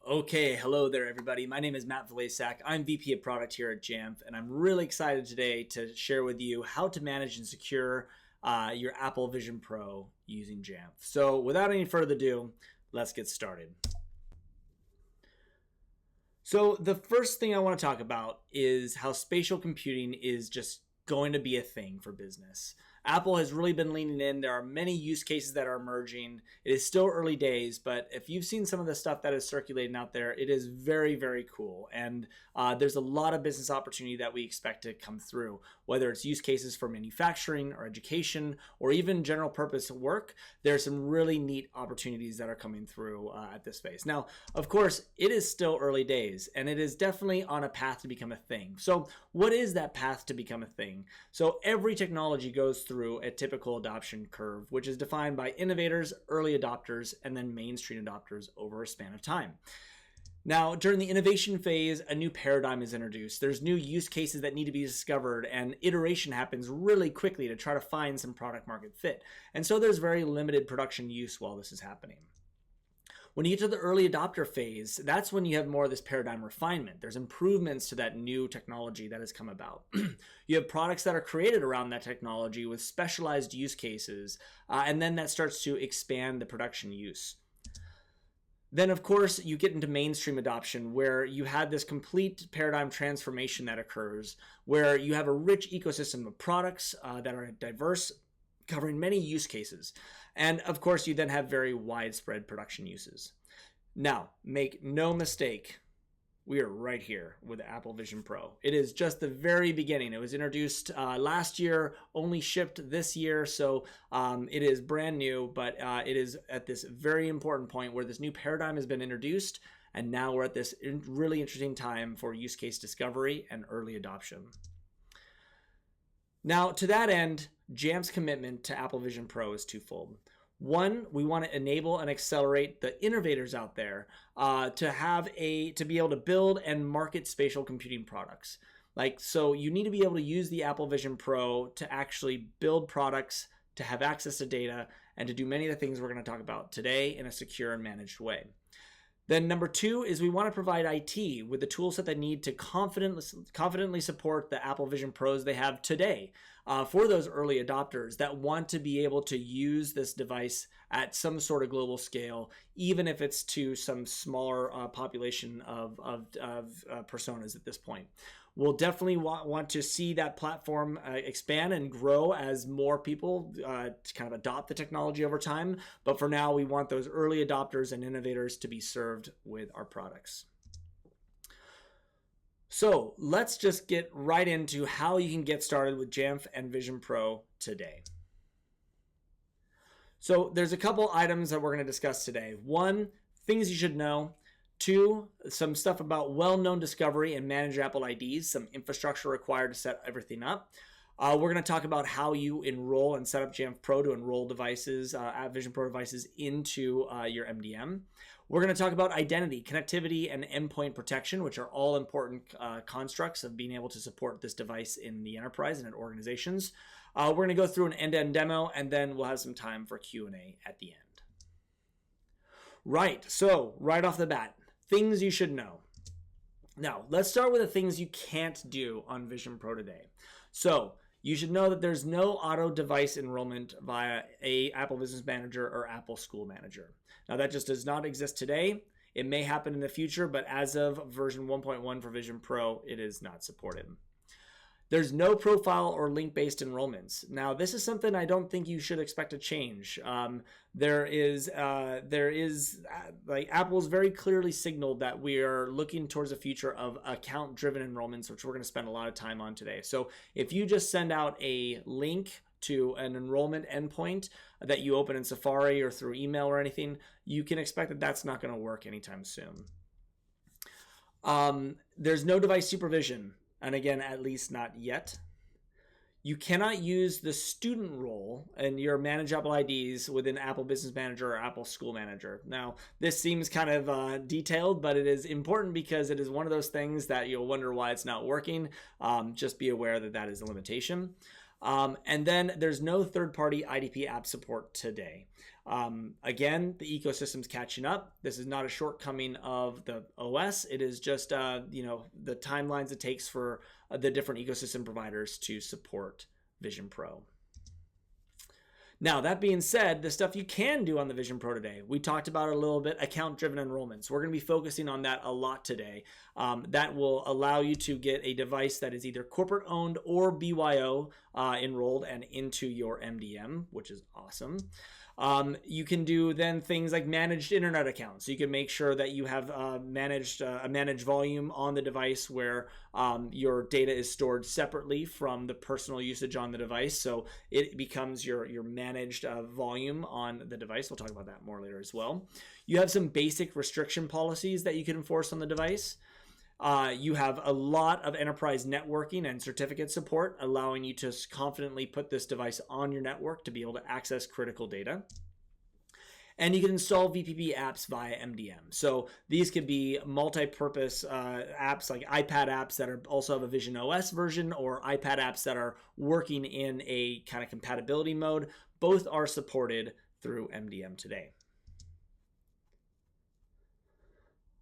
Okay, hello there, everybody. My name is Matt Vlasak. I'm VP of Product here at Jamf, and I'm really excited today to share with you how to manage and secure your Apple Vision Pro using Jamf. So, without any further ado, let's get started. So, the first thing I want to talk about is how spatial computing is just going to be a thing for business. Apple has really been leaning in. There are many use cases that are emerging. It is still early days, but if you've seen some of the stuff that is circulating out there, it is very, very cool. And there's a lot of business opportunity that we expect to come through, whether it's use cases for manufacturing or education or even general purpose work. There are some really neat opportunities that are coming through at this phase. Now, of course, it is still early days, and it is definitely on a path to become a thing. So what is that path to become a thing? So every technology goes through a typical adoption curve, which is defined by innovators, early adopters, and then mainstream adopters over a span of time. Now, during the innovation phase, a new paradigm is introduced. There's new use cases that need to be discovered, and iteration happens really quickly to try to find some product market fit. And so there's very limited production use while this is happening. When you get to the early adopter phase, that's when you have more of this paradigm refinement. There's improvements to that new technology that has come about. You have products that are created around that technology with specialized use cases, and then that starts to expand the production use. Then, of course, you get into mainstream adoption where you had this complete paradigm transformation that occurs, where you have a rich ecosystem of products that are diverse, covering many use cases. And of course, you then have very widespread production uses. Now, make no mistake, we are right here with the Apple Vision Pro. It is just the very beginning. It was introduced last year, only shipped this year, so it is brand new, but it is at this very important point where this new paradigm has been introduced, and now we're at this really interesting time for use case discovery and early adoption. Now, to that end, Jamf's commitment to Apple Vision Pro is twofold. One, we want to enable and accelerate the innovators out there to be able to build and market spatial computing products. So you need to be able to use the Apple Vision Pro to actually build products, to have access to data, and to do many of the things we're going to talk about today in a secure and managed way. Then number two is we want to provide IT with the tools that they need to confidently support the Apple Vision Pros they have today for those early adopters that want to be able to use this device at some sort of global scale, even if it's to some smaller population of personas at this point. We'll definitely want to see that platform expand and grow as more people kind of adopt the technology over time. But for now, we want those early adopters and innovators to be served with our products. So let's just get right into how you can get started with Jamf and Vision Pro today. So there's a couple items that we're going to discuss today. One, things you should know. Two, some stuff about well-known discovery and manage Apple IDs, some infrastructure required to set everything up. We're going to talk about how you enroll and set up Jamf Pro to enroll devices, Vision Pro devices into your MDM. We're going to talk about identity, connectivity, and endpoint protection, which are all important constructs of being able to support this device in the enterprise and in organizations. We're going to go through an end-to-end demo, and then we'll have some time for Q&A at the end. Right, so right off the bat, things you should know. Now, let's start with the things you can't do on Vision Pro today. So, you should know that there's no auto device enrollment via a Apple Business Manager or Apple School Manager. Now, that just does not exist today. It may happen in the future, but as of version 1.1 for Vision Pro, it is not supported. There's no profile or link-based enrollments. Now, this is something I don't think you should expect to change. Apple's very clearly signaled that we are looking towards a future of account-driven enrollments, which we're going to spend a lot of time on today. So if you just send out a link to an enrollment endpoint that you open in Safari or through email or anything, you can expect that that's not going to work anytime soon. There's no device supervision. And again, at least not yet. You cannot use the student role in your Manage Apple IDs within Apple Business Manager or Apple School Manager. Now, this seems kind of detailed, but it is important because it is one of those things that you'll wonder why it's not working. Just be aware that that is a limitation. And then there's no third-party IDP app support today. Again, the ecosystem's catching up. This is not a shortcoming of the OS. It is just the timelines it takes for the different ecosystem providers to support Vision Pro. Now, that being said, the stuff you can do on the Vision Pro today, we talked about it a little bit, account-driven enrollments. We're going to be focusing on that a lot today. That will allow you to get a device that is either corporate-owned or BYO enrolled and into your MDM, which is awesome. You can do then things like managed internet accounts. So you can make sure that you have a managed volume on the device where your data is stored separately from the personal usage on the device. So it becomes your managed volume on the device. We'll talk about that more later as well. You have some basic restriction policies that you can enforce on the device. You have a lot of enterprise networking and certificate support, allowing you to confidently put this device on your network to be able to access critical data. And you can install VPP apps via MDM. So these could be multi-purpose apps like iPad apps that also have a Vision OS version, or iPad apps that are working in a kind of compatibility mode. Both are supported through MDM today.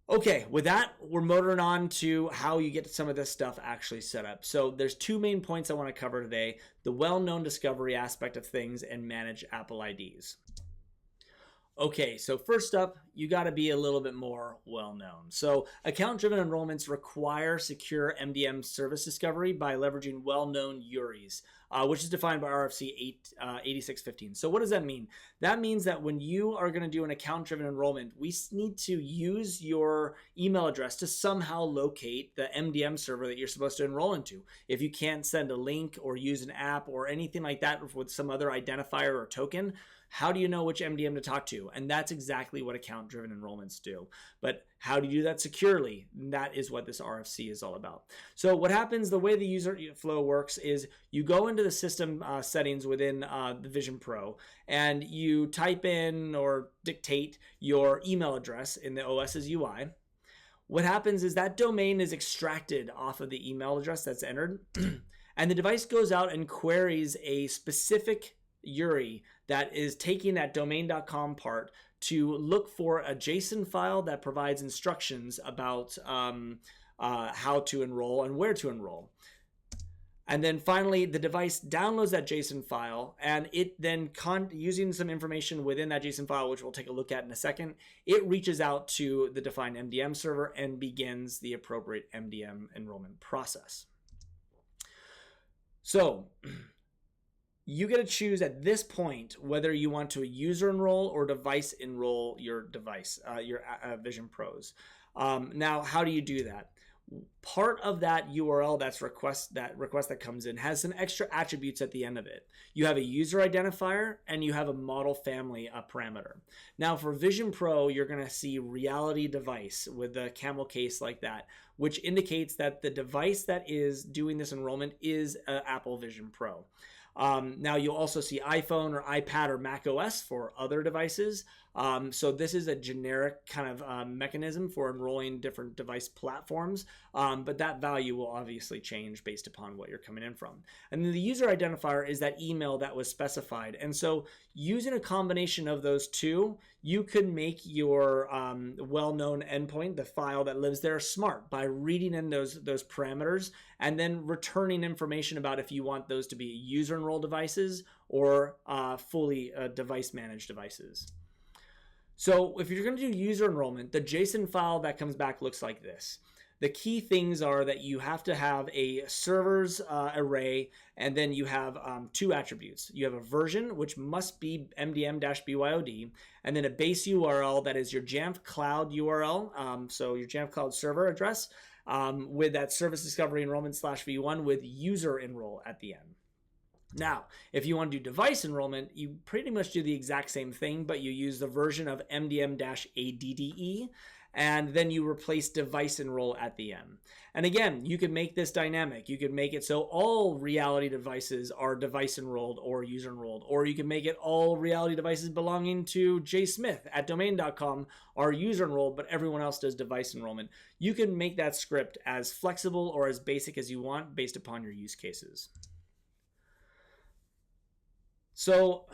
Okay, with that, we're motoring on to how you get some of this stuff actually set up. So there's two main points I want to cover today: the well-known discovery aspect of things and manage Apple IDs. Okay, so first up, you got to be a little bit more well-known. So account-driven enrollments require secure MDM service discovery by leveraging well-known URIs, which is defined by RFC 8615. So what does that mean? That means that when you are going to do an account-driven enrollment, we need to use your email address to somehow locate the MDM server that you're supposed to enroll into. If you can't send a link or use an app or anything like that with some other identifier or token, how do you know which MDM to talk to? And that's exactly what account-driven enrollments do. But how do you do that securely? That is what this RFC is all about. So what happens, the way the user flow works is you go into the system settings within the Vision Pro, and you type in or dictate your email address in the OS's UI. What happens is that domain is extracted off of the email address that's entered, and the device goes out and queries a specific URI that is taking that domain.com part to look for a JSON file that provides instructions about how to enroll and where to enroll. And then finally, the device downloads that JSON file, and it then, using some information within that JSON file, which we'll take a look at in a second, it reaches out to the defined MDM server and begins the appropriate MDM enrollment process. So you get to choose at this point whether you want to user enroll or device enroll your device, your Vision Pros. Now, how do you do that? Part of that URL request that comes in has some extra attributes at the end of it. You have a user identifier and you have a model family parameter. Now for Vision Pro, you're going to see reality device with the camel case like that, which indicates that the device that is doing this enrollment is Apple Vision Pro. Now you'll also see iPhone or iPad or Mac OS for other devices. So this is a generic kind of mechanism for enrolling different device platforms, but that value will obviously change based upon what you're coming in from. And then the user identifier is that email that was specified. And so using a combination of those two, you could make your well-known endpoint, the file that lives there, smart by reading in those parameters and then returning information about if you want those to be user enrolled devices or fully device managed devices. So if you're going to do user enrollment, the JSON file that comes back looks like this. The key things are that you have to have a servers array, and then you have two attributes. You have a version, which must be MDM-BYOD, and then a base URL that is your Jamf Cloud URL, so your Jamf Cloud server address, with that service discovery enrollment /v1 with user enroll at the end. Now, if you want to do device enrollment, you pretty much do the exact same thing, but you use the version of MDM-ADDE, and then you replace device enroll at the end. And again, you can make this dynamic. You can make it so all reality devices are device enrolled or user enrolled, or you can make it all reality devices belonging to Jay Smith at domain.com are user enrolled, but everyone else does device enrollment. You can make that script as flexible or as basic as you want based upon your use cases. So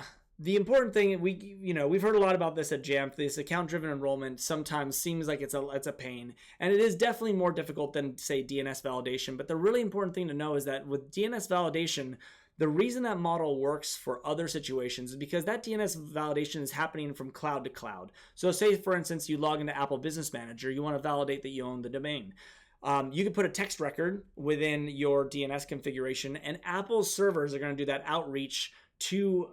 The important thing, we've heard a lot about this at Jamf. This account-driven enrollment sometimes seems like it's a pain, and it is definitely more difficult than, say, DNS validation. But the really important thing to know is that with DNS validation, the reason that model works for other situations is because that DNS validation is happening from cloud to cloud. So say, for instance, you log into Apple Business Manager, you want to validate that you own the domain. You can put a text record within your DNS configuration, and Apple's servers are going to do that outreach to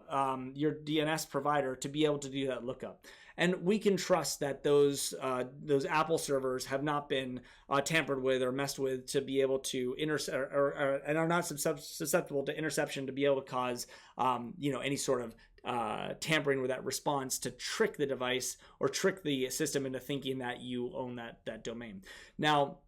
your DNS provider to be able to do that lookup. And we can trust that those Apple servers have not been tampered with or messed with to be able to intercept and are not susceptible to interception to be able to cause any sort of tampering with that response to trick the device or trick the system into thinking that you own that domain. Now,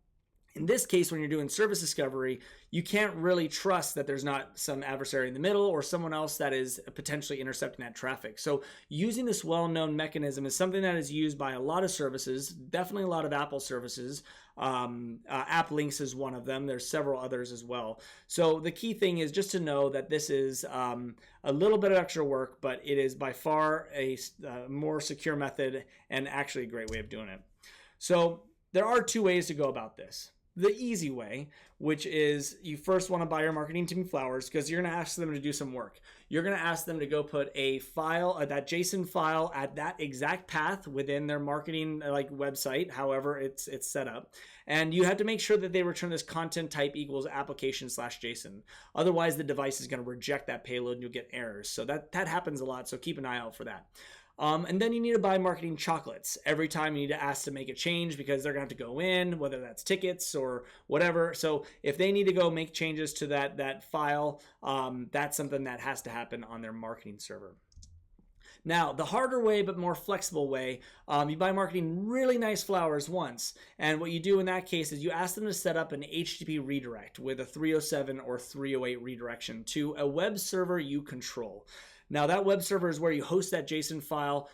in this case, when you're doing service discovery, you can't really trust that there's not some adversary in the middle or someone else that is potentially intercepting that traffic. So using this well-known mechanism is something that is used by a lot of services, definitely a lot of Apple services. AppLinks is one of them. There's several others as well. So the key thing is just to know that this is a little bit of extra work, but it is by far a more secure method and actually a great way of doing it. So there are two ways to go about this. The easy way, which is you first want to buy your marketing team flowers because you're going to ask them to do some work. You're going to ask them to go put a file, that JSON file at that exact path within their marketing website, however it's set up. And you have to make sure that they return this content type equals application/JSON. Otherwise, the device is going to reject that payload and you'll get errors. So that happens a lot. So keep an eye out for that. And then you need to buy marketing chocolates. Every time you need to ask to make a change because they're going to have to go in, whether that's tickets or whatever. So if they need to go make changes to that file, that's something that has to happen on their marketing server. Now, the harder way, but more flexible way, you buy marketing really nice flowers once. And what you do in that case is you ask them to set up an HTTP redirect with a 307 or 308 redirection to a web server you control. Now, that web server is where you host that JSON file.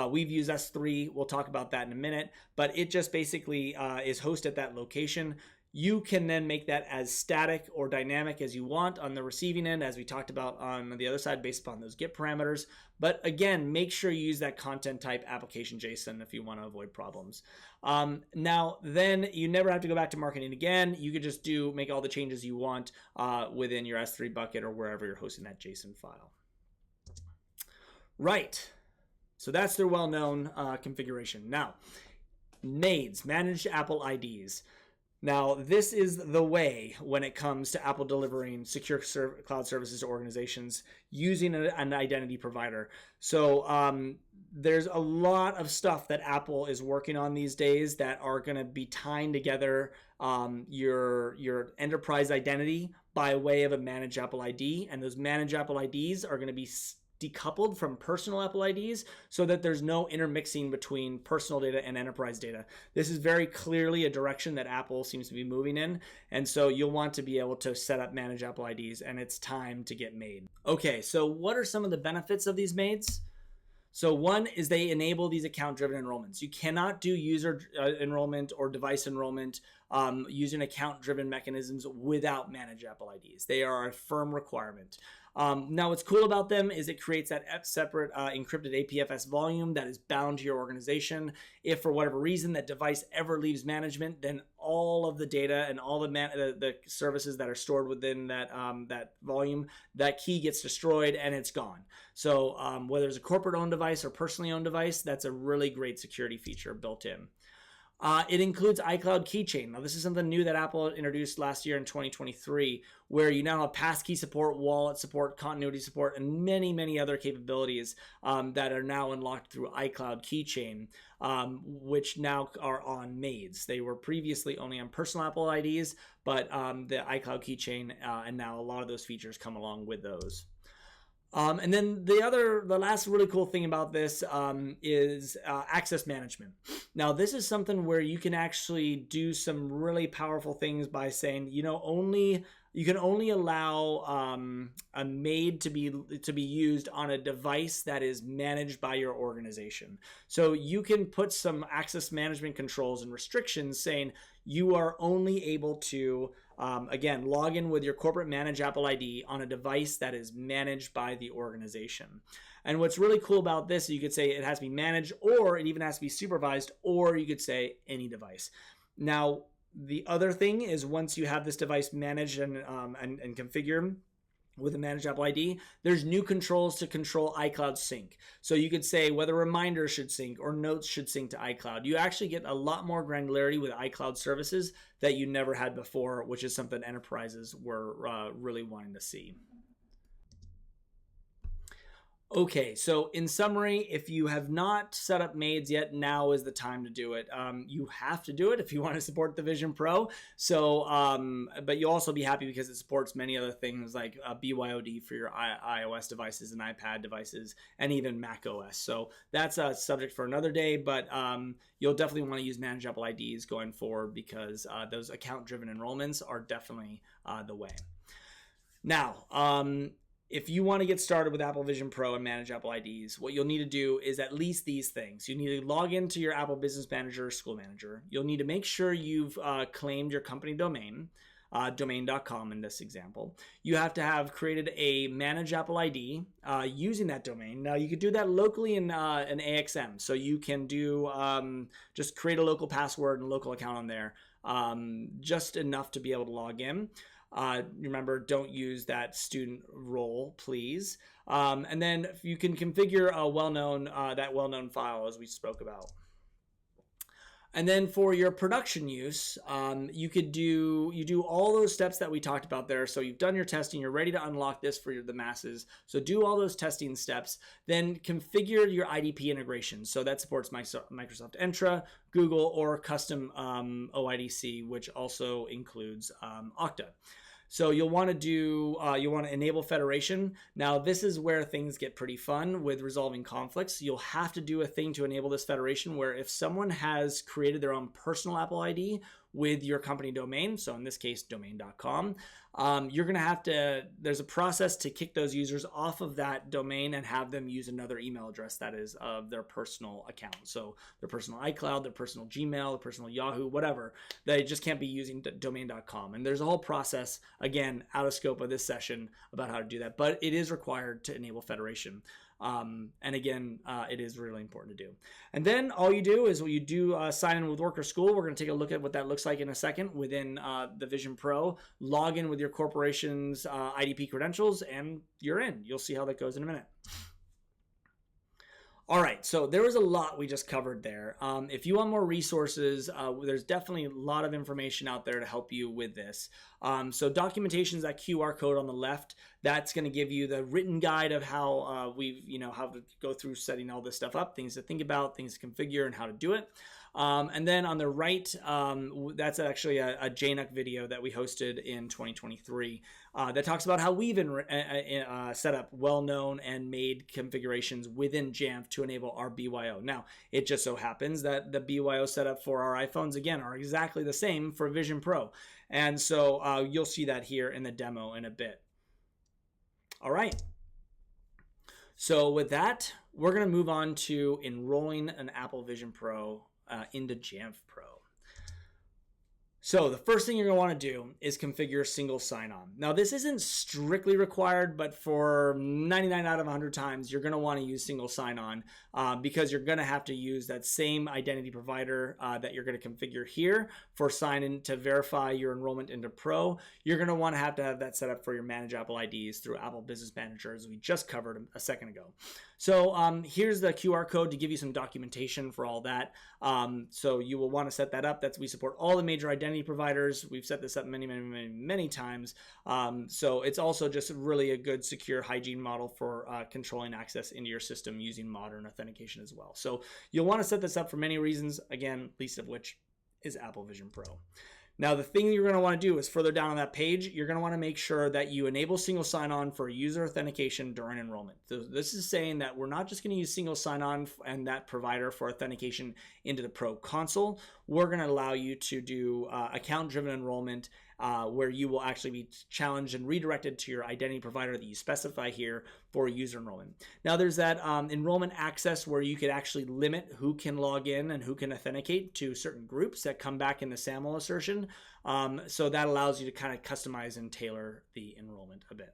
We've used S3. We'll talk about that in a minute. But it just basically is hosted at that location. You can then make that as static or dynamic as you want on the receiving end, as we talked about on the other side, based upon those GET parameters. But again, make sure you use that content type application JSON if you want to avoid problems. Now, then you never have to go back to marketing again. You could just make all the changes you want within your S3 bucket or wherever you're hosting that JSON file. Right, so that's their well-known configuration. Now, MAIDs, Managed Apple IDs. Now, this is the way when it comes to Apple delivering secure cloud services to organizations using an identity provider. So there's a lot of stuff that Apple is working on these days that are going to be tying together your enterprise identity by way of a Managed Apple ID, and those Managed Apple IDs are going to be decoupled from personal Apple IDs so that there's no intermixing between personal data and enterprise data. This is very clearly a direction that Apple seems to be moving in, and so you'll want to be able to set up Managed Apple IDs, and it's time to get MAID. Okay, so what are some of the benefits of these MAIDs? So one is they enable these account-driven enrollments. You cannot do user enrollment or device enrollment using account-driven mechanisms without Managed Apple IDs. They are a firm requirement. Now, what's cool about them is it creates that separate encrypted APFS volume that is bound to your organization. If for whatever reason that device ever leaves management, then all of the data and all the services that are stored within that volume, that key gets destroyed and it's gone. So whether it's a corporate-owned device or personally owned device, that's a really great security feature built in. It includes iCloud Keychain. Now, this is something new that Apple introduced last year in 2023, where you now have passkey support, wallet support, continuity support, and many, many other capabilities that are now unlocked through iCloud Keychain, which now are on MAIDs. They were previously only on personal Apple IDs, but the iCloud Keychain and now a lot of those features come along with those. And then the last really cool thing about this is access management. Now, this is something where you can actually do some really powerful things by saying, only you can only allow a MAID to be used on a device that is managed by your organization. So you can put some access management controls and restrictions saying you are only able to, again, log in with your corporate managed Apple ID on a device that is managed by the organization. And what's really cool about this, you could say it has to be managed, or it even has to be supervised, or you could say any device. Now, the other thing is once you have this device managed and configured with a managed Apple ID, there's new controls to control iCloud sync. So you could say whether reminders should sync or notes should sync to iCloud. You actually get a lot more granularity with iCloud services that you never had before, which is something enterprises were really wanting to see. Okay, so in summary, if you have not set up MAIDs yet, now is the time to do it. You have to do it if you want to support the Vision Pro. So, but you'll also be happy because it supports many other things like BYOD for your iOS devices and iPad devices, and even Mac OS. So that's a subject for another day, but you'll definitely want to use managed Apple IDs going forward because those account-driven enrollments are definitely the way. Now, if you want to get started with Apple Vision Pro and manage Apple IDs, what you'll need to do is at least these things. You need to log into your Apple Business Manager or School Manager. You'll need to make sure you've claimed your company domain, domain.com in this example. You have to have created a managed Apple ID using that domain. Now, you could do that locally in an AXM. So you can do just create a local password and local account on there, just enough to be able to log in. Remember, don't use that student role, please. And then you can configure a that well-known file as we spoke about. And then for your production use, you do all those steps that we talked about there. So you've done your testing, you're ready to unlock this for the masses. So do all those testing steps, then configure your IDP integration. So that supports Microsoft Entra, Google, or custom OIDC, which also includes Okta. So you'll want to enable federation. Now, this is where things get pretty fun with resolving conflicts. You'll have to do a thing to enable this federation where if someone has created their own personal Apple ID with your company domain, so in this case, domain.com, you're going to have to, there's a process to kick those users off of that domain and have them use another email address that is of their personal account. So their personal iCloud, their personal Gmail, their personal Yahoo, whatever. They just can't be using domain.com. And there's a whole process, again, out of scope of this session about how to do that. But it is required to enable federation. And again, it is really important to do. And then all you do is you do sign in with Work or School. We're going to take a look at what that looks like in a second within the Vision Pro. Log in with your corporation's IDP credentials and you're in. You'll see how that goes in a minute. All right, so there was a lot we just covered there. If you want more resources, there's definitely a lot of information out there to help you with this. So documentation is that QR code on the left. That's going to give you the written guide of how how to go through setting all this stuff up, things to think about, things to configure, and how to do it. And then on the right, that's actually a JNUC video that we hosted in 2023 that talks about how we've set up well-known and made configurations within Jamf to enable our BYO. Now, it just so happens that the BYO setup for our iPhones, again, are exactly the same for Vision Pro. And so you'll see that here in the demo in a bit. All right. So with that, we're going to move on to enrolling an Apple Vision Pro into Jamf Pro. So the first thing you're going to want to do is configure single sign-on. Now, this isn't strictly required, but for 99 out of 100 times, you're going to want to use single sign-on because you're going to have to use that same identity provider that you're going to configure here for sign-in to verify your enrollment into Pro. You're going to want to have that set up for your Manage Apple IDs through Apple Business Manager, as we just covered a second ago. So here's the QR code to give you some documentation for all that. So you will want to set that up. We support all the major identity providers. We've set this up many times. So it's also just really a good secure hygiene model for controlling access into your system using modern authentication as well. So you'll want to set this up for many reasons, again, least of which is Apple Vision Pro. Now, the thing you're going to want to do is further down on that page, you're going to want to make sure that you enable single sign-on for user authentication during enrollment. So this is saying that we're not just going to use single sign-on and that provider for authentication into the Pro console. We're going to allow you to do account-driven enrollment where you will actually be challenged and redirected to your identity provider that you specify here for user enrollment. Now there's that enrollment access where you could actually limit who can log in and who can authenticate to certain groups that come back in the SAML assertion. So that allows you to kind of customize and tailor the enrollment a bit.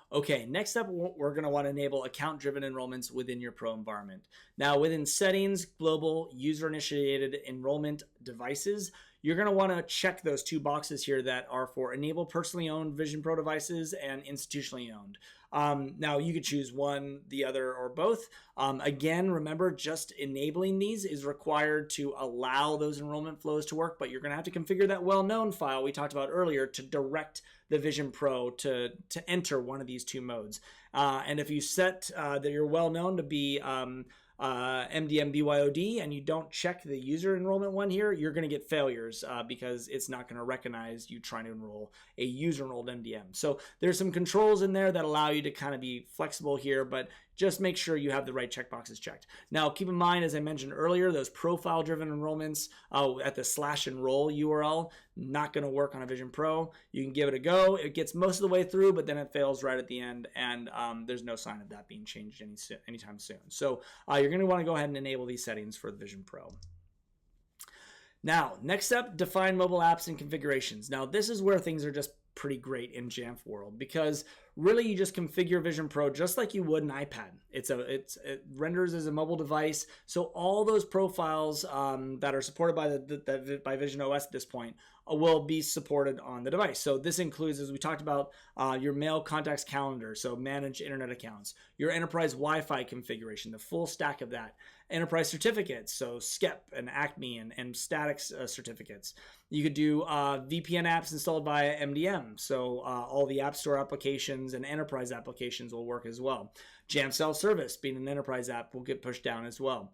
Okay, next up, we're going to want to enable account-driven enrollments within your Pro environment. Now, within settings, global, user-initiated enrollment devices, you're going to want to check those two boxes here that are for enable personally owned Vision Pro devices and institutionally owned. Now, you could choose one, the other, or both. Again, remember, just enabling these is required to allow those enrollment flows to work, but you're going to have to configure that well-known file we talked about earlier to direct the Vision Pro to enter one of these two modes. And if you set that you're well-known to be MDM BYOD and you don't check the user enrollment one here, you're going to get failures because it's not going to recognize you trying to enroll a user enrolled MDM. So there's some controls in there that allow you to kind of be flexible here, but just make sure you have the right checkboxes checked. Now, keep in mind, as I mentioned earlier, those profile-driven enrollments at the /enroll URL, not going to work on a Vision Pro. You can give it a go. It gets most of the way through, but then it fails right at the end, and there's no sign of that being changed anytime soon. So you're going to want to go ahead and enable these settings for the Vision Pro. Now, next up, define mobile apps and configurations. Now, this is where things are just pretty great in Jamf world, because really you just configure Vision Pro just like you would an iPad. It renders as a mobile device, so all those profiles that are supported by Vision OS at this point will be supported on the device. So this includes, as we talked about, your mail contacts calendar, so manage internet accounts, your enterprise Wi-Fi configuration, the full stack of that, enterprise certificates, so SCEP and ACME and static certificates. You could do VPN apps installed via MDM, so all the App Store applications and enterprise applications will work as well. Jamf Self-Service, being an enterprise app, will get pushed down as well.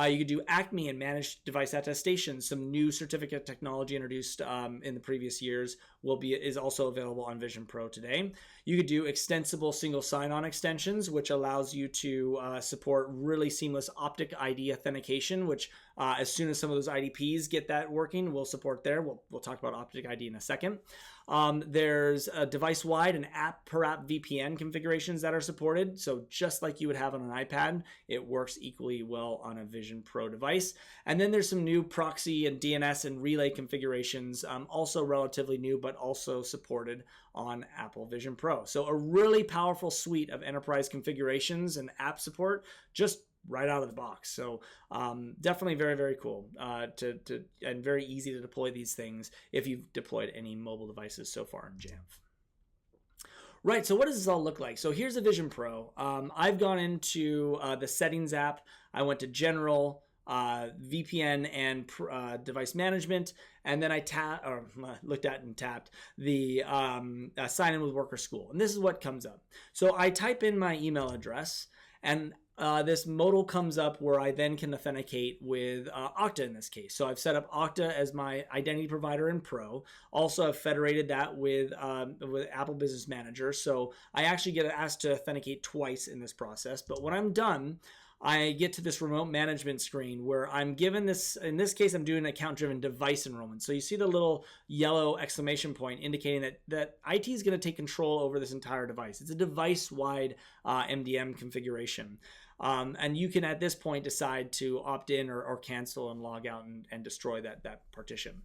You could do ACME and managed device attestation. Some new certificate technology introduced in the previous years is also available on Vision Pro today. You could do extensible single sign-on extensions, which allows you to support really seamless Optic ID authentication, which as soon as some of those IDPs get that working, we'll support there. We'll talk about Optic ID in a second. There's a device-wide and app-per-app VPN configurations that are supported. So just like you would have on an iPad, it works equally well on a Vision Pro device. And then there's some new proxy and DNS and relay configurations, also relatively new, but also supported on Apple Vision Pro. So a really powerful suite of enterprise configurations and app support just right out of the box. So definitely very, very cool and very easy to deploy these things if you've deployed any mobile devices so far in Jamf. Right, so what does this all look like? So here's a Vision Pro. I've gone into the settings app. I went to general, VPN and device management, and then I looked at and tapped the sign in with Work or School. And this is what comes up. So I type in my email address, and this modal comes up where I then can authenticate with Okta in this case. So I've set up Okta as my identity provider in Pro. Also, I've federated that with Apple Business Manager. So I actually get asked to authenticate twice in this process. But when I'm done, I get to this remote management screen where I'm given this, in this case, I'm doing account-driven device enrollment. So you see the little yellow exclamation point indicating that IT is going to take control over this entire device. It's a device-wide MDM configuration. And you can, at this point, decide to opt in or cancel and log out and destroy that partition.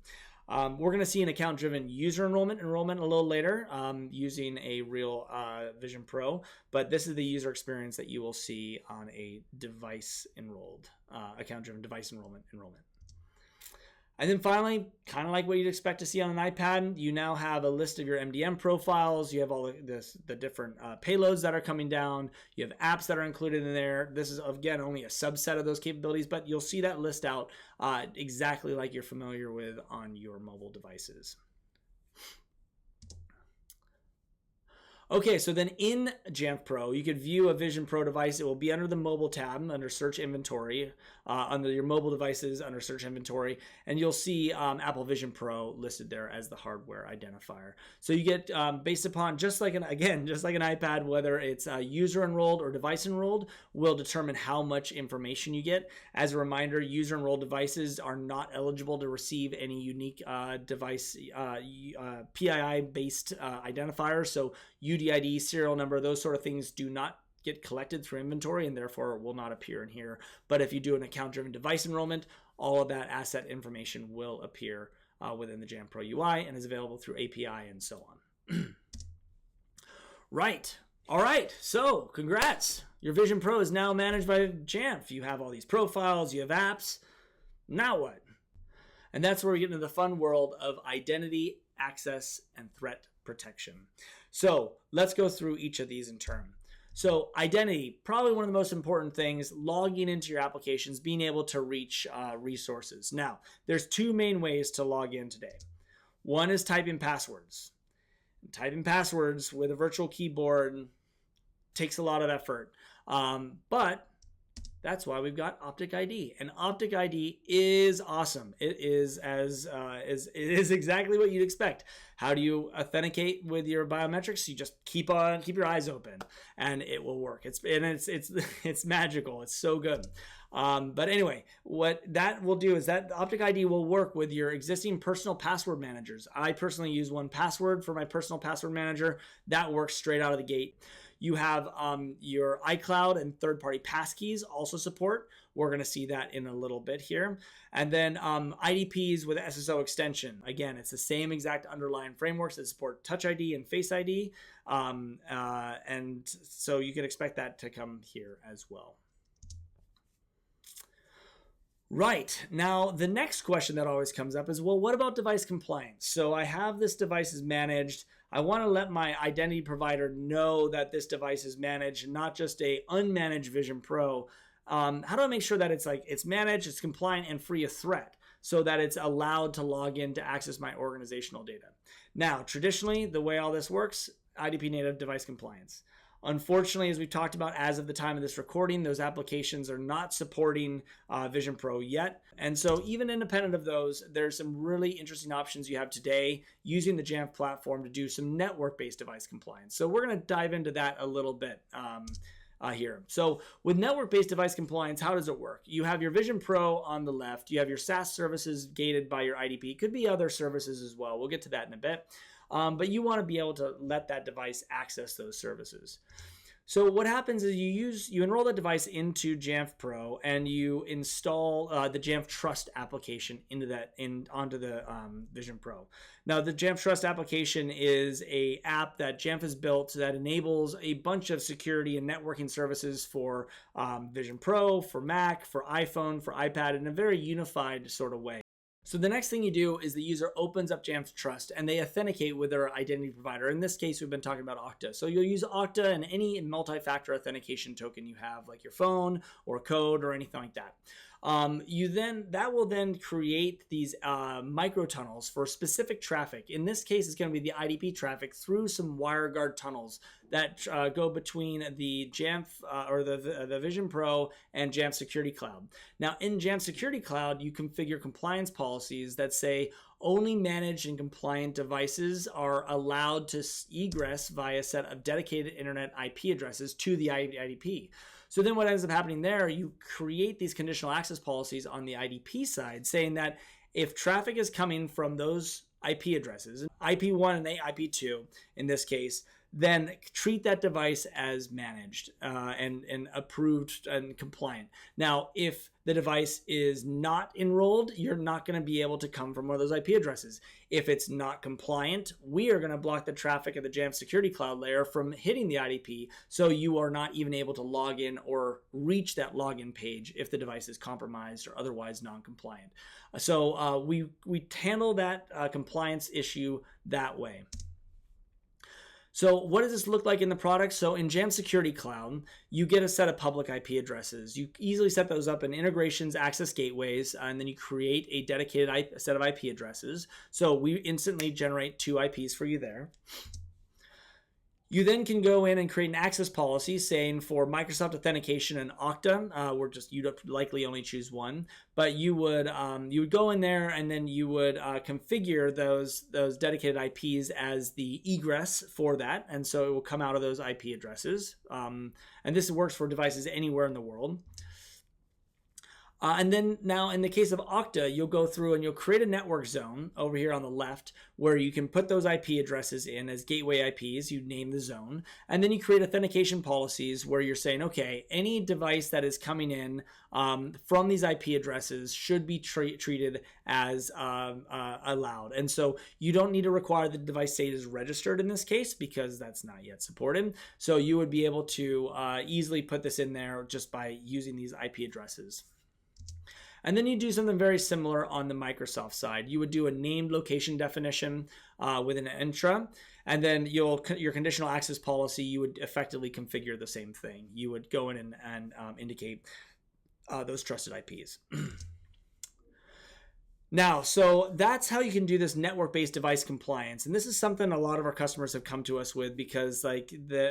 We're going to see an account-driven user enrollment a little later using a real Vision Pro, but this is the user experience that you will see on a device-enrolled, account-driven device enrollment. And then finally, kind of like what you'd expect to see on an iPad, you now have a list of your MDM profiles. You have all the different payloads that are coming down. You have apps that are included in there. This is, again, only a subset of those capabilities, but you'll see that list out exactly like you're familiar with on your mobile devices. Okay, so then in Jamf Pro, you could view a Vision Pro device. It will be under the mobile tab, under search inventory, under your mobile devices, under search inventory, and you'll see Apple Vision Pro listed there as the hardware identifier. So you get, based upon, just like an iPad, whether it's user enrolled or device enrolled, will determine how much information you get. As a reminder, user enrolled devices are not eligible to receive any unique device PII-based identifiers. So UDID, serial number, those sort of things do not get collected through inventory and therefore will not appear in here. But if you do an account-driven device enrollment, all of that asset information will appear within the Jamf Pro UI and is available through API and so on. Right. All right. So congrats. Your Vision Pro is now managed by Jamf. You have all these profiles, you have apps. Now what? And that's where we get into the fun world of identity, access, and threat protection. So let's go through each of these in turn. So identity, probably one of the most important things, logging into your applications, being able to reach resources. Now, there's two main ways to log in today. One is typing passwords. Typing passwords with a virtual keyboard takes a lot of effort, but that's why we've got Optic ID, and Optic ID is awesome. It is it is exactly what you'd expect. How do you authenticate with your biometrics? You just keep your eyes open, and it will work. It's magical. It's so good. But anyway, what that will do is that Optic ID will work with your existing personal password managers. I personally use 1Password for my personal password manager. That works straight out of the gate. You have your iCloud and third-party passkeys also support. We're going to see that in a little bit here. And then IDPs with SSO extension. Again, it's the same exact underlying frameworks that support Touch ID and Face ID. And so you can expect that to come here as well. Right. Now, the next question that always comes up is, well, what about device compliance? So I have this device is managed. I want to let my identity provider know that this device is managed, not just a unmanaged Vision Pro. How do I make sure that it's managed, it's compliant, and free of threat so that it's allowed to log in to access my organizational data? Now, traditionally, the way all this works, IDP native device compliance. Unfortunately, as we've talked about as of the time of this recording, those applications are not supporting Vision Pro yet. And so even independent of those, there's some really interesting options you have today using the Jamf platform to do some network-based device compliance. So we're going to dive into that a little bit here. So with network-based device compliance, how does it work? You have your Vision Pro on the left. You have your SaaS services gated by your IDP. It could be other services as well. We'll get to that in a bit. But you want to be able to let that device access those services. So what happens is you enroll the device into Jamf Pro and you install the Jamf Trust application onto the Vision Pro. Now the Jamf Trust application is a app that Jamf has built that enables a bunch of security and networking services for Vision Pro, for Mac, for iPhone, for iPad in a very unified sort of way. So the next thing you do is the user opens up Jamf Trust and they authenticate with their identity provider. In this case, we've been talking about Okta. So you'll use Okta and any multi-factor authentication token you have, like your phone or code or anything like that. That will then create these microtunnels for specific traffic. In this case, it's going to be the IDP traffic through some WireGuard tunnels that go between the Jamf or the Vision Pro and Jamf Security Cloud. Now, in Jamf Security Cloud, you configure compliance policies that say only managed and compliant devices are allowed to egress via a set of dedicated internet IP addresses to the IDP. So then what ends up happening there, you create these conditional access policies on the IDP side saying that if traffic is coming from those IP addresses, IP1 and IP2 in this case, then treat that device as managed and approved and compliant. Now, if the device is not enrolled, you're not going to be able to come from one of those IP addresses. If it's not compliant, we are going to block the traffic of the Jamf Security Cloud layer from hitting the IDP, so you are not even able to log in or reach that login page if the device is compromised or otherwise non-compliant. So we handle that compliance issue that way. So what does this look like in the product? So in Jamf Security Cloud, you get a set of public IP addresses. You easily set those up in integrations, access gateways, and then you create a dedicated set of IP addresses. So we instantly generate 2 IPs for you there. You then can go in and create an access policy saying for Microsoft Authentication and Okta, you'd likely only choose one, but you would go in there and then you would configure those dedicated IPs as the egress for that, and so it will come out of those IP addresses. And this works for devices anywhere in the world. And then now in the case of Okta, you'll go through and you'll create a network zone over here on the left where you can put those IP addresses in as gateway IPs. You name the zone. And then you create authentication policies where you're saying, okay, any device that is coming in from these IP addresses should be treated as allowed. And so you don't need to require the device state is registered in this case because that's not yet supported. So you would be able to easily put this in there just by using these IP addresses. And then you do something very similar on the Microsoft side. You would do a named location definition with an Entra, and then your conditional access policy, you would effectively configure the same thing. You would go in and indicate those trusted IPs. Now, so that's how you can do this network-based device compliance. And this is something a lot of our customers have come to us with because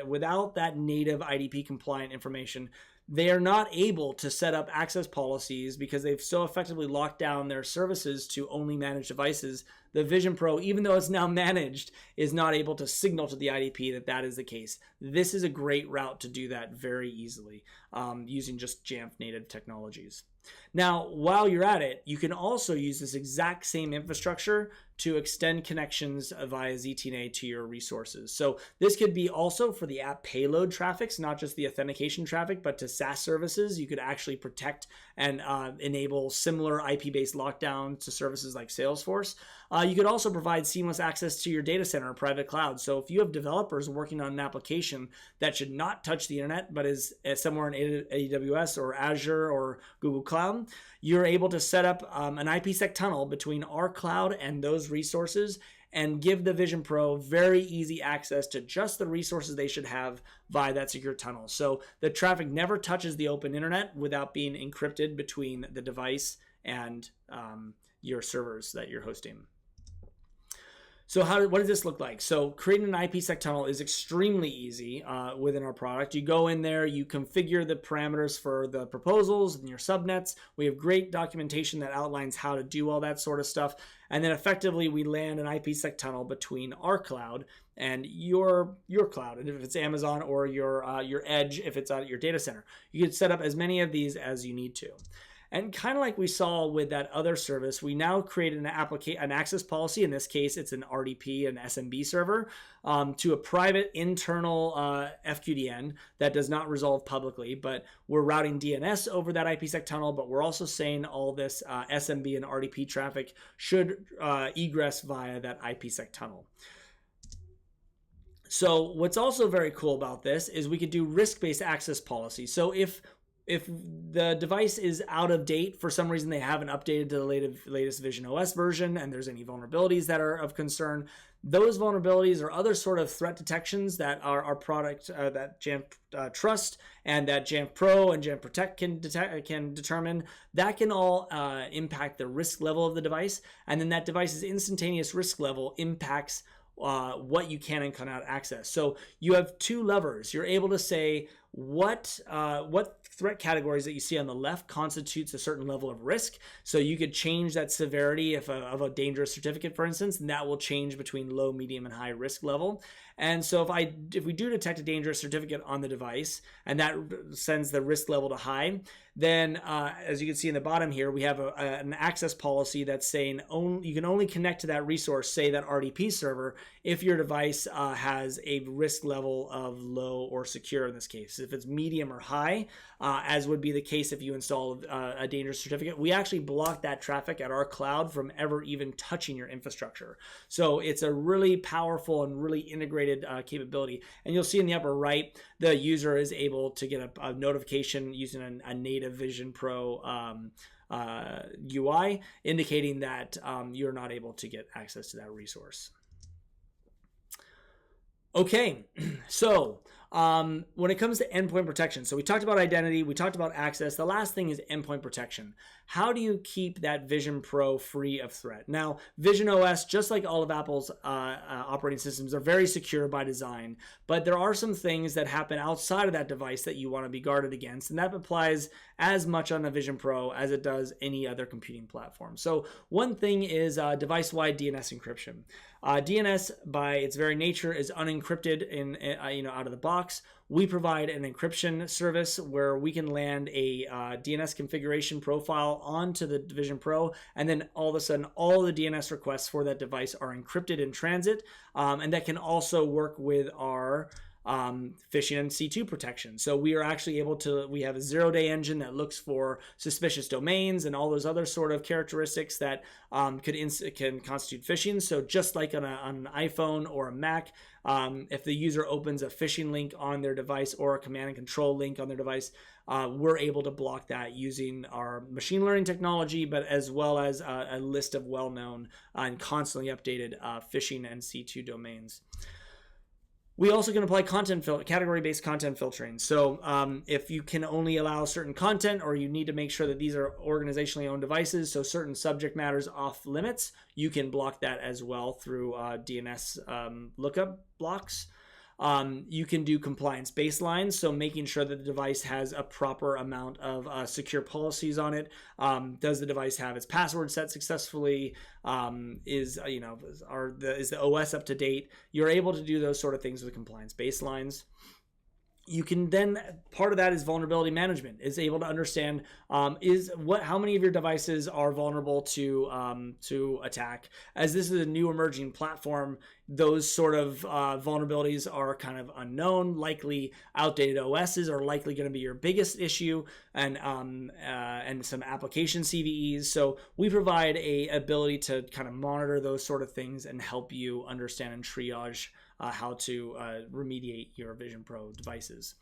without that native IDP compliant information, they are not able to set up access policies because they've so effectively locked down their services to only manage devices. The Vision Pro, even though it's now managed, is not able to signal to the IDP that is the case. This is a great route to do that very easily using just Jamf native technologies. Now, while you're at it, you can also use this exact same infrastructure to extend connections via ZTNA to your resources. So this could be also for the app payload traffics, not just the authentication traffic, but to SaaS services. You could actually protect and enable similar IP-based lockdown to services like Salesforce. You could also provide seamless access to your data center or private cloud. So if you have developers working on an application that should not touch the internet, but is somewhere in AWS or Azure or Google Cloud, you're able to set up an IPsec tunnel between our cloud and those resources and give the Vision Pro very easy access to just the resources they should have via that secure tunnel. So the traffic never touches the open internet without being encrypted between the device and your servers that you're hosting. So what does this look like? So creating an IPsec tunnel is extremely easy within our product. You go in there, you configure the parameters for the proposals and your subnets. We have great documentation that outlines how to do all that sort of stuff. And then effectively we land an IPsec tunnel between our cloud and your cloud. And if it's Amazon or your edge, if it's out at your data center, you can set up as many of these as you need to. And kind of like we saw with that other service, we now create an access policy. In this case, it's an RDP, an SMB server, to a private internal FQDN that does not resolve publicly. But we're routing DNS over that IPsec tunnel, but we're also saying all this SMB and RDP traffic should egress via that IPsec tunnel. So what's also very cool about this is we could do risk-based access policy. So if the device is out of date for some reason, they haven't updated to the latest Vision OS version, and there's any vulnerabilities that are of concern, those vulnerabilities or other sort of threat detections that our product that Jamf Trust and that Jamf Pro and Jamf Protect can determine, that can all impact the risk level of the device, and then that device's instantaneous risk level impacts what you can and cannot access. So you have two levers. You're able to say what threat categories that you see on the left constitutes a certain level of risk. So you could change that severity of a dangerous certificate, for instance, and that will change between low, medium, and high risk level. And so if we do detect a dangerous certificate on the device and that sends the risk level to high, then as you can see in the bottom here, we have an access policy that's saying you can only connect to that resource, say that RDP server, if your device has a risk level of low or secure in this case. If it's medium or high, as would be the case if you install a dangerous certificate, we actually block that traffic at our cloud from ever even touching your infrastructure. So it's a really powerful and really integrated capability. And you'll see in the upper right, the user is able to get a notification using a native Vision Pro UI, indicating that you're not able to get access to that resource. Okay, so When it comes to endpoint protection, so we talked about identity, we talked about access. The last thing is endpoint protection. How do you keep that Vision Pro free of threat? Now, Vision OS, just like all of Apple's operating systems, are very secure by design, but there are some things that happen outside of that device that you want to be guarded against, and that applies as much on a Vision Pro as it does any other computing platform. So one thing is device-wide DNS encryption. DNS, by its very nature, is unencrypted out of the box. We provide an encryption service where we can land a DNS configuration profile onto the Vision Pro, and then all of a sudden, all the DNS requests for that device are encrypted in transit, and that can also work with our phishing and C2 protection. So we are actually able to, we have a 0-day engine that looks for suspicious domains and all those other sort of characteristics that can constitute phishing. So just like on an iPhone or a Mac, if the user opens a phishing link on their device or a command and control link on their device, we're able to block that using our machine learning technology, but as well as a list of well-known and constantly updated phishing and C2 domains. We also can apply category-based content filtering. So if you can only allow certain content, or you need to make sure that these are organizationally owned devices, so certain subject matters off limits, you can block that as well through DNS lookup blocks. You can do compliance baselines, so making sure that the device has a proper amount of secure policies on it. Does the device have its password set successfully? Is the OS up to date? You're able to do those sort of things with compliance baselines. You can then, part of that is vulnerability management, is able to understand how many of your devices are vulnerable to attack. As this is a new emerging platform, those sort of vulnerabilities are kind of unknown. Likely outdated OSs are likely going to be your biggest issue, and some application CVEs. So we provide a ability to kind of monitor those sort of things and help you understand and triage how to remediate your Vision Pro devices.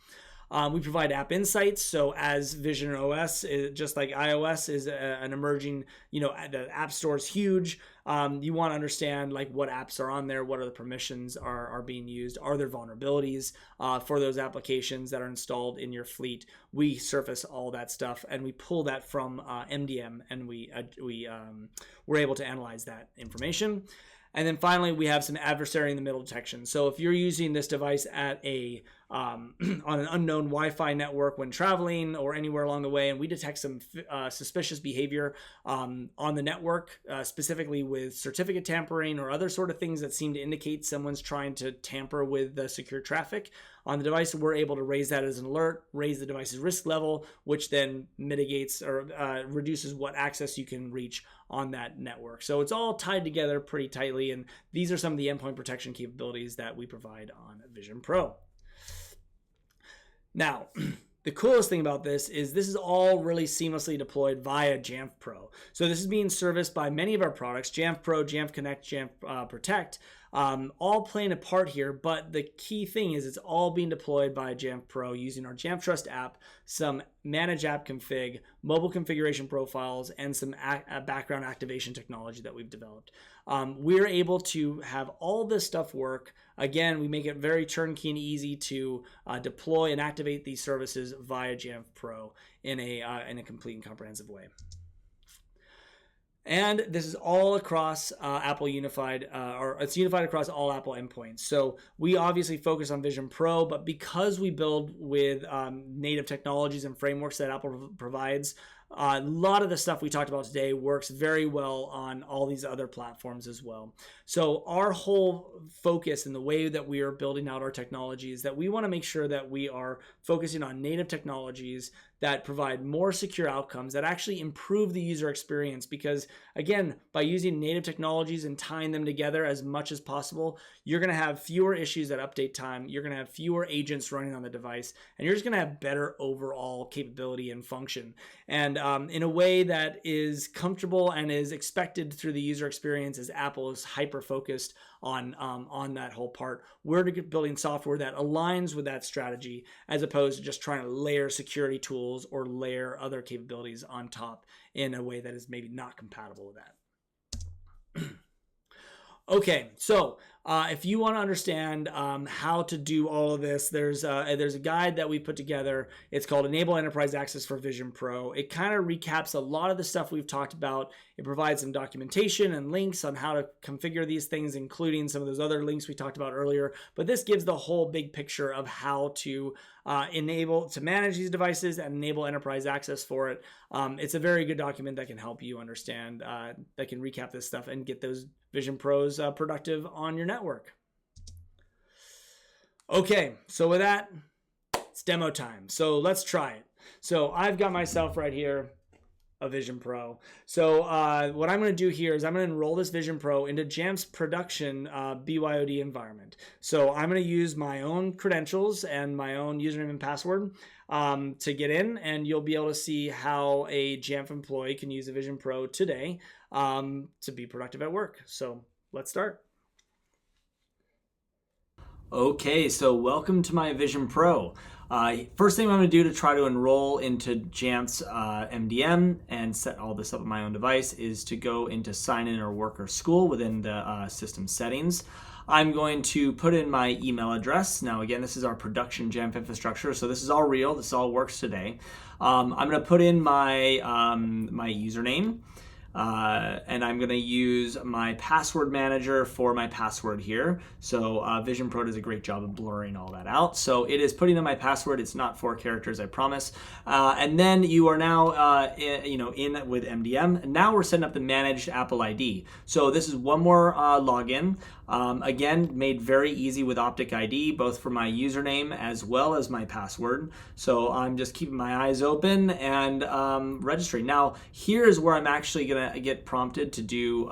We provide app insights. So as Vision OS, just like iOS is an emerging, the App Store is huge. You want to understand like what apps are on there, what are the permissions are being used, are there vulnerabilities for those applications that are installed in your fleet. We surface all that stuff and we pull that from MDM, and we're able to analyze that information. And then finally, we have some adversary in the middle detection. So if you're using this device at on an unknown Wi-Fi network when traveling or anywhere along the way, and we detect some suspicious behavior on the network, specifically with certificate tampering or other sort of things that seem to indicate someone's trying to tamper with the secure traffic on the device, we're able to raise that as an alert, raise the device's risk level, which then mitigates or reduces what access you can reach on that network. So it's all tied together pretty tightly, and these are some of the endpoint protection capabilities that we provide on Vision Pro. Now, the coolest thing about this is all really seamlessly deployed via Jamf Pro. So this is being serviced by many of our products, Jamf Pro, Jamf Connect, Jamf Protect, all playing a part here. But the key thing is it's all being deployed by Jamf Pro using our Jamf Trust app, some manage app config, mobile configuration profiles, and some background activation technology that we've developed. We're able to have all this stuff work. Again, we make it very turnkey and easy to deploy and activate these services via Jamf Pro in a complete and comprehensive way. And this is all across Apple Unified, or it's unified across all Apple endpoints. So we obviously focus on Vision Pro, but because we build with native technologies and frameworks that Apple provides, a lot of the stuff we talked about today works very well on all these other platforms as well. So our whole focus in the way that we are building out our technology is that we want to make sure that we are focusing on native technologies that provide more secure outcomes, that actually improve the user experience. Because again, by using native technologies and tying them together as much as possible, you're going to have fewer issues at update time, you're going to have fewer agents running on the device, and you're just going to have better overall capability and function. And in a way that is comfortable and is expected through the user experience, as Apple is hyper-focused on that whole part. We're building software that aligns with that strategy, as opposed to just trying to layer security tools or layer other capabilities on top in a way that is maybe not compatible with that. Okay, so If you want to understand how to do all of this, there's a guide that we put together. It's called Enable Enterprise Access for Vision Pro. It kind of recaps a lot of the stuff we've talked about. It provides some documentation and links on how to configure these things, including some of those other links we talked about earlier. But this gives the whole big picture of how to manage these devices and enable enterprise access for it. It's a very good document that can help you understand, that can recap this stuff and get those Vision Pros productive on your network. Okay, so with that, it's demo time. So let's try it. So I've got myself right here a Vision Pro. So what I'm going to do here is I'm going to enroll this Vision Pro into Jamf's production BYOD environment. So I'm going to use my own credentials and my own username and password to get in, and you'll be able to see how a Jamf employee can use a Vision Pro today to be productive at work. So let's start. Okay, so welcome to my Vision Pro. First thing I'm going to do to try to enroll into Jamf's MDM and set all this up on my own device is to go into sign in or work or school within the system settings. I'm going to put in my email address. Now again, this is our production Jamf infrastructure, so this is all real. This all works today. I'm going to put in my my username. And I'm going to use my password manager for my password here. So Vision Pro does a great job of blurring all that out. So it is putting in my password. It's not 4 characters, I promise. And then you are now in with MDM. And now we're setting up the managed Apple ID. So this is one more login. Again, made very easy with Optic ID, both for my username as well as my password. So I'm just keeping my eyes open and registering. Now, here's where I'm actually going to get prompted to do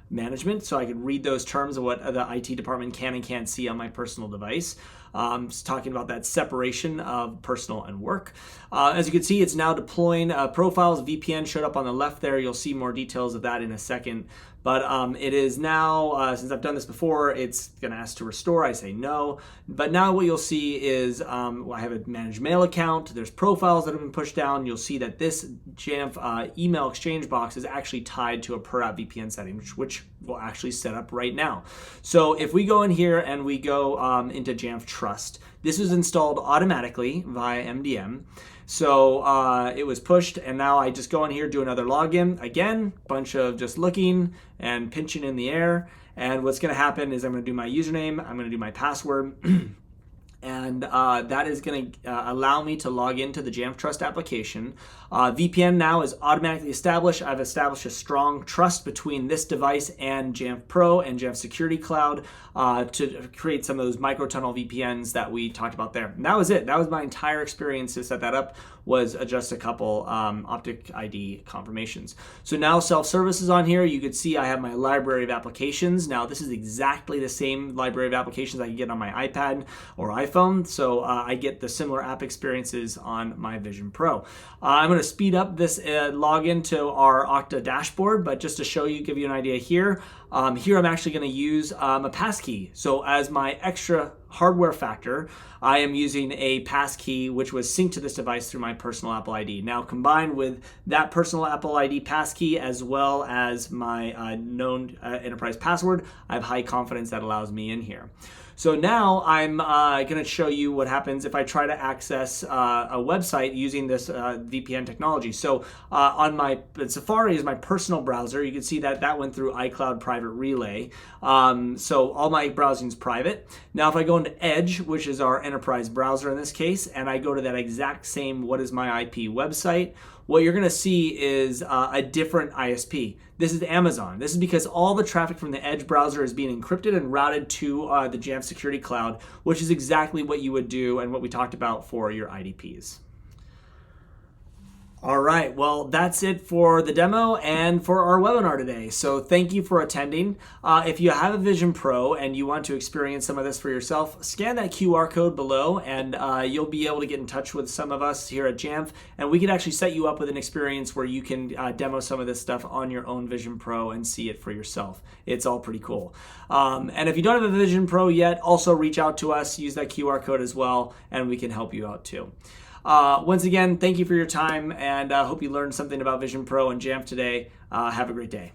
management, so I could read those terms of what the IT department can and can't see on my personal device. Just talking about that separation of personal and work. As you can see, it's now deploying profiles. VPN showed up on the left there. You'll see more details of that in a second. But it is now, since I've done this before, it's going to ask to restore. I say no. But now what you'll see is I have a managed mail account. There's profiles that have been pushed down. You'll see that this Jamf email exchange box is actually tied to a per app VPN setting, which we'll actually set up right now. So if we go in here and we go into Jamf Trust, this was installed automatically via MDM. So it was pushed, and now I just go in here, do another login. Again, bunch of just looking and pinching in the air. And what's going to happen is I'm going to do my username, I'm going to do my password, and that is going to allow me to log into the Jamf Trust application. VPN now is automatically established. I've established a strong trust between this device and Jamf Pro and Jamf Security Cloud to create some of those microtunnel VPNs that we talked about there. And that was it. That was my entire experience to set that up, was just a couple Optic ID confirmations. So now self-service is on here. You could see I have my library of applications. Now this is exactly the same library of applications I can get on my iPad or iPhone. So I get the similar app experiences on my Vision Pro. I'm going to speed up this login to our Okta dashboard, but just to show you, give you an idea here. Here I'm actually going to use a passkey. So as my extra hardware factor, I am using a passkey which was synced to this device through my personal Apple ID. Now combined with that personal Apple ID passkey as well as my known enterprise password, I have high confidence that allows me in here. So now I'm going to show you what happens if I try to access a website using this VPN technology. So on my Safari is my personal browser. You can see that that went through iCloud Private Relay. So all my browsing is private. Now if I go into Edge, which is our enterprise browser in this case, and I go to that exact same what is my IP website, what you're going to see is a different ISP. This is Amazon. This is because all the traffic from the Edge browser is being encrypted and routed to the Jamf Security Cloud, which is exactly what you would do and what we talked about for your IDPs. All right, well, that's it for the demo and for our webinar today. So thank you for attending. If you have a Vision Pro and you want to experience some of this for yourself, scan that QR code below and you'll be able to get in touch with some of us here at Jamf, and we can actually set you up with an experience where you can demo some of this stuff on your own Vision Pro and see it for yourself. It's all pretty cool. And if you don't have a Vision Pro yet, also reach out to us, use that QR code as well, and we can help you out too. Once again, thank you for your time, and hope you learned something about Vision Pro and Jamf today. Have a great day.